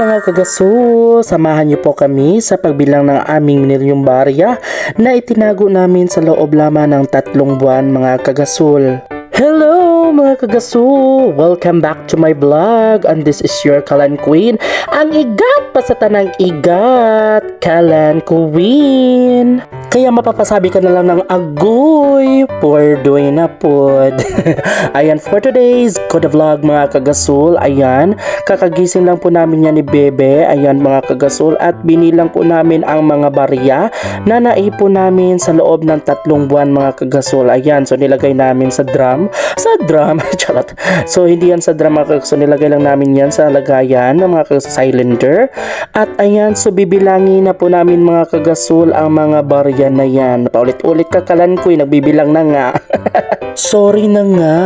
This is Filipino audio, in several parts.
mga kagasul, samahan niyo po kami sa pagbilang ng aming milyong barya na itinago namin sa loob lamang ng 3 buwan mga kagasul. Hello mga kagasul! Welcome back to my vlog and this is your Kalan Queen, ang igat pa sa tanang igat, Kalan Queen! Kaya mapapasabi ka na lang ng agoy for doing na pod. Ayan, for today's Koda Vlog mga kagasul, ayan, kakagising lang po namin yan ni Bebe, ayan mga kagasul, at binilang po namin ang mga barya na naipon namin sa loob ng 3 buwan mga kagasul. Ayan, so nilagay namin sa drum, charot. So hindi yan sa drum mga kagasul, nilagay lang namin yan sa lagayan ng mga cylinder. At ayan, so bibilangin na po namin mga kagasul ang mga barya na yan. Paulit-ulit ka Kalan ko, nagbibilang na nga. Sorry na nga.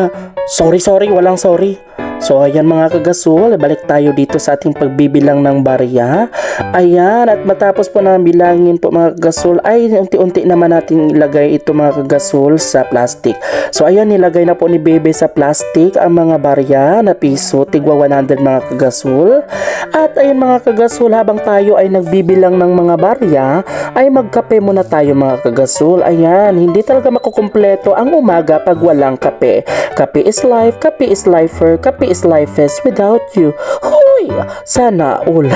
Sorry, walang sorry. So ayan mga kagasul, balik tayo dito sa ating pagbibilang ng barya. Ayan, at matapos po na bilangin po mga kagasul, ay unti-unti naman natin ilagay ito mga kagasul sa plastic. So ayan, nilagay na po ni Bebe sa plastic ang mga barya na piso, tigwa 100 mga kagasul. At ayan mga kagasul, habang tayo ay nagbibilang ng mga barya, ay magkape muna tayo mga kagasul. Ayan, hindi talaga makukumpleto ang umaga pag walang kape. Kape is life, kape is lifer, kape is lifest without you. Huy! Sana all.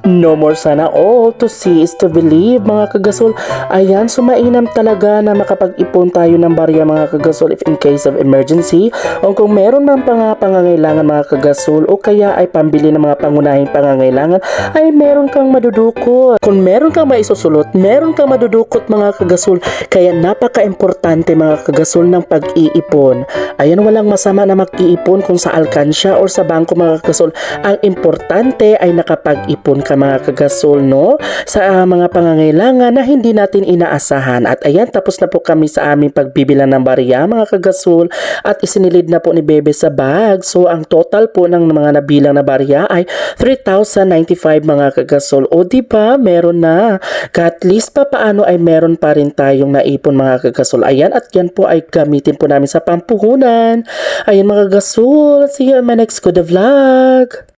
No more sana all. To see is to believe mga kagasul. Ayan, sumainam talaga na makapag-ipon tayo ng barya mga kagasul if in case of emergency o kung meron man pangangailangan mga kagasul o kaya ay pambili ng mga pangunahing pangangailangan ay meron kang madudukot. Kung meron kang maisusulot, meron kang madudukot mga kagasul. Kaya napaka-importante mga kagasul ng pag-iipon. Ayan, walang masama na mag-iipon kung sa alkansya or sa bangko mga kagasul. Ang importante ay nakapag-ipon ka mga kagasul, no? Sa mga pangangailangan na hindi natin inaasahan. At ayan, tapos na po kami sa aming pagbibilang ng barya mga kagasul at isinilid na po ni Bebe sa bag. So ang total po ng mga nabilang na barya ay 3,095 mga kagasul. O diba, meron na. At least pa paano ay meron pa rin tayong naipon mga kagasul. Ayan, at yan po ay gamitin po namin sa pampuhunan. Ayan mga kagasul, see you in my next Koda Vlog.